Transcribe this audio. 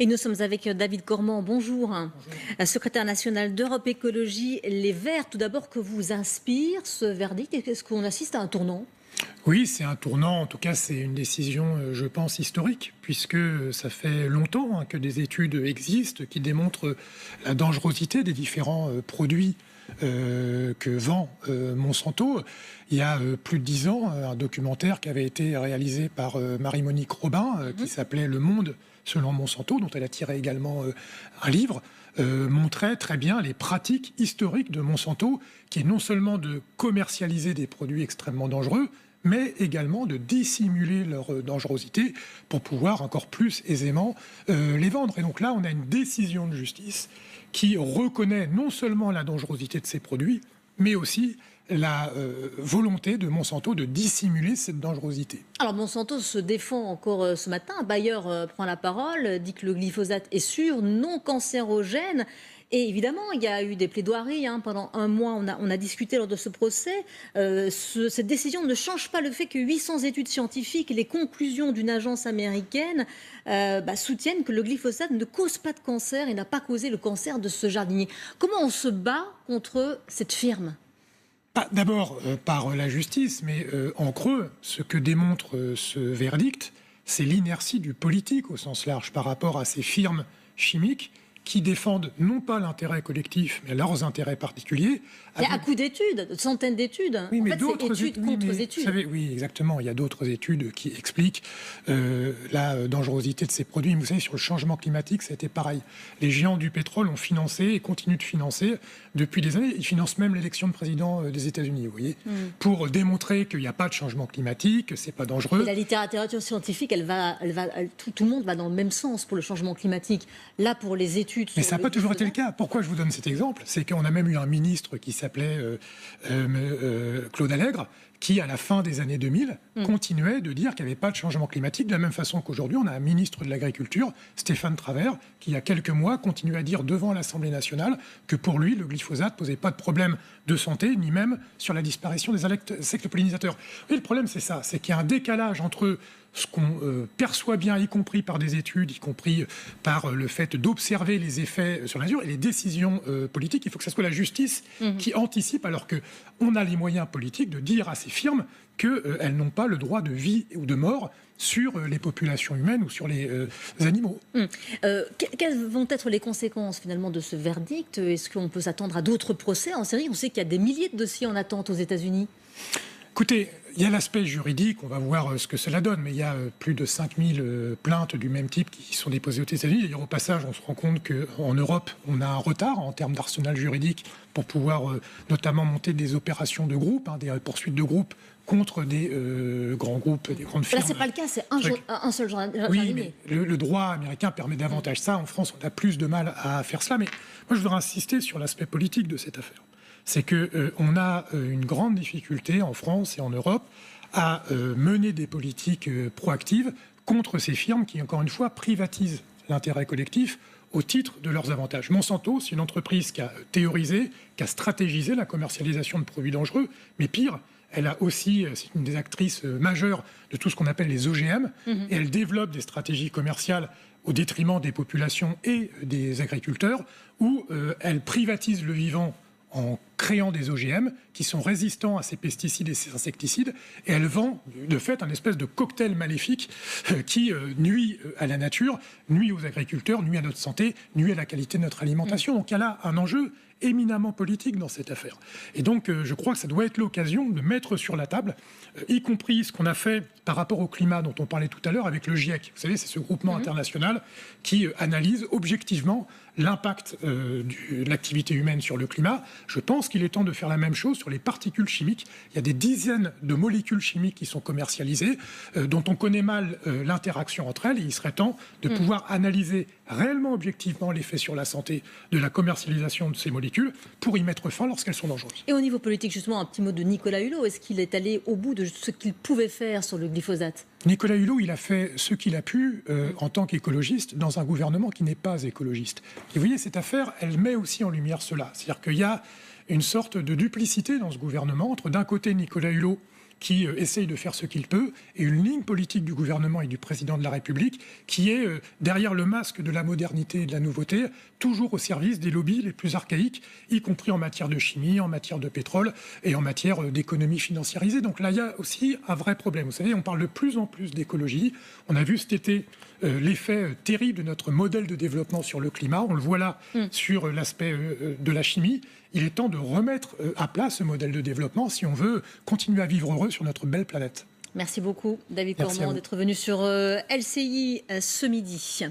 Et nous sommes avec David Cormand. Bonjour. Bonjour. Secrétaire national d'Europe Écologie Les Verts. Tout d'abord, que vous inspire ce verdict? Est-ce qu'on assiste à un tournant? Oui, c'est un tournant. En tout cas, c'est une décision, je pense, historique, puisque ça fait longtemps que des études existent qui démontrent la dangerosité des différents produits que vend Monsanto. Il y a plus de 10 ans, un documentaire qui avait été réalisé par Marie-Monique Robin, qui s'appelait Le Monde selon Monsanto, dont elle a tiré également un livre, montrait très bien les pratiques historiques de Monsanto, qui est non seulement de commercialiser des produits extrêmement dangereux, mais également de dissimuler leur dangerosité pour pouvoir encore plus aisément les vendre. Et donc là, on a une décision de justice qui reconnaît non seulement la dangerosité de ces produits, mais aussi la volonté de Monsanto de dissimuler cette dangerosité. Alors Monsanto se défend encore ce matin. Bayer prend la parole, dit que le glyphosate est sûr, non cancérogène. Et évidemment, il y a eu des plaidoiries. Pendant un mois, on a discuté lors de ce procès. Cette décision ne change pas le fait que 800 études scientifiques et les conclusions d'une agence américaine soutiennent que le glyphosate ne cause pas de cancer et n'a pas causé le cancer de ce jardinier. Comment on se bat contre cette firme ? D'abord par la justice, mais en creux, ce que démontre ce verdict, c'est l'inertie du politique au sens large par rapport à ces firmes chimiques qui défendent non pas l'intérêt collectif, mais leurs intérêts particuliers. Il y a un coup d'études, de centaines d'études. Oui, en mais fait, d'autres c'est études contre études. Vous savez, oui, exactement. Il y a d'autres études qui expliquent la dangerosité de ces produits. Vous savez, sur le changement climatique, c'était pareil. Les géants du pétrole ont financé et continuent de financer depuis des années. Ils financent même l'élection de président des États-Unis, vous voyez, pour démontrer qu'il n'y a pas de changement climatique, que c'est pas dangereux. Et la littérature scientifique, tout le monde va dans le même sens pour le changement climatique. Là, pour les études. Mais ça n'a pas toujours été le cas. Pourquoi je vous donne cet exemple? C'est qu'on a même eu un ministre qui s'appelait Claude Allègre, qui, à la fin des années 2000, continuait de dire qu'il n'y avait pas de changement climatique, de la même façon qu'aujourd'hui, on a un ministre de l'Agriculture, Stéphane Travert, qui, il y a quelques mois, continue à dire devant l'Assemblée nationale que pour lui, le glyphosate ne posait pas de problème de santé, ni même sur la disparition des insectes pollinisateurs. Et le problème, c'est ça, c'est qu'il y a un décalage entre ce qu'on perçoit bien, y compris par des études, y compris par le fait d'observer les effets sur la nature et les décisions politiques. Il faut que ce soit la justice qui anticipe, alors qu'on a les moyens politiques de dire à ces firmes qu'elles n'ont pas le droit de vie ou de mort sur les populations humaines ou sur les animaux. Quelles vont être les conséquences finalement de ce verdict? Est-ce qu'on peut s'attendre à d'autres procès en série? On sait qu'il y a des milliers de dossiers en attente aux États-Unis. Écoutez, il y a l'aspect juridique, on va voir ce que cela donne, mais il y a plus de 5000 plaintes du même type qui sont déposées aux États-Unis. D'ailleurs, au passage, on se rend compte qu'en Europe, on a un retard en termes d'arsenal juridique pour pouvoir notamment monter des opérations de groupe, des poursuites de groupe contre des grands groupes, des grandes firmes. Là, c'est pas le cas, c'est un seul jardinier. Oui, mais le droit américain permet davantage ça. En France, on a plus de mal à faire cela. Mais moi, je voudrais insister sur l'aspect politique de cette affaire. C'est qu'on a une grande difficulté en France et en Europe à mener des politiques proactives contre ces firmes qui, encore une fois, privatisent l'intérêt collectif au titre de leurs avantages. Monsanto, c'est une entreprise qui a théorisé, qui a stratégisé la commercialisation de produits dangereux, mais pire, elle a aussi, c'est une des actrices majeures de tout ce qu'on appelle les OGM, et elle développe des stratégies commerciales au détriment des populations et des agriculteurs, où elle privatise le vivant en créant des OGM qui sont résistants à ces pesticides et ces insecticides, et elle vend de fait un espèce de cocktail maléfique qui nuit à la nature, nuit aux agriculteurs, nuit à notre santé, nuit à la qualité de notre alimentation. Donc il y a là un enjeu éminemment politique dans cette affaire. Et donc je crois que ça doit être l'occasion de mettre sur la table, y compris ce qu'on a fait par rapport au climat dont on parlait tout à l'heure avec le GIEC. Vous savez, c'est ce groupement international qui analyse objectivement l'impact de l'activité humaine sur le climat. Je pense qu'il est temps de faire la même chose sur les particules chimiques. Il y a des dizaines de molécules chimiques qui sont commercialisées, dont on connaît mal l'interaction entre elles, et il serait temps de pouvoir analyser réellement objectivement l'effet sur la santé de la commercialisation de ces molécules pour y mettre fin lorsqu'elles sont dangereuses. Et au niveau politique, justement, un petit mot de Nicolas Hulot. Est-ce qu'il est allé au bout de ce qu'il pouvait faire sur le glyphosate? Nicolas Hulot, il a fait ce qu'il a pu en tant qu'écologiste dans un gouvernement qui n'est pas écologiste. Et vous voyez, cette affaire, elle met aussi en lumière cela. C'est-à-dire qu'il y a une sorte de duplicité dans ce gouvernement entre, d'un côté, Nicolas Hulot, qui essaye de faire ce qu'il peut, et une ligne politique du gouvernement et du président de la République qui est, derrière le masque de la modernité et de la nouveauté, toujours au service des lobbies les plus archaïques, y compris en matière de chimie, en matière de pétrole et en matière d'économie financiarisée. Donc là, il y a aussi un vrai problème. Vous savez, on parle de plus en plus d'écologie. On a vu cet été l'effet terrible de notre modèle de développement sur le climat. On le voit là sur l'aspect de la chimie. Il est temps de remettre à plat ce modèle de développement si on veut continuer à vivre heureux sur notre belle planète. Merci beaucoup, David Merci Cormand, d'être venu sur LCI ce midi.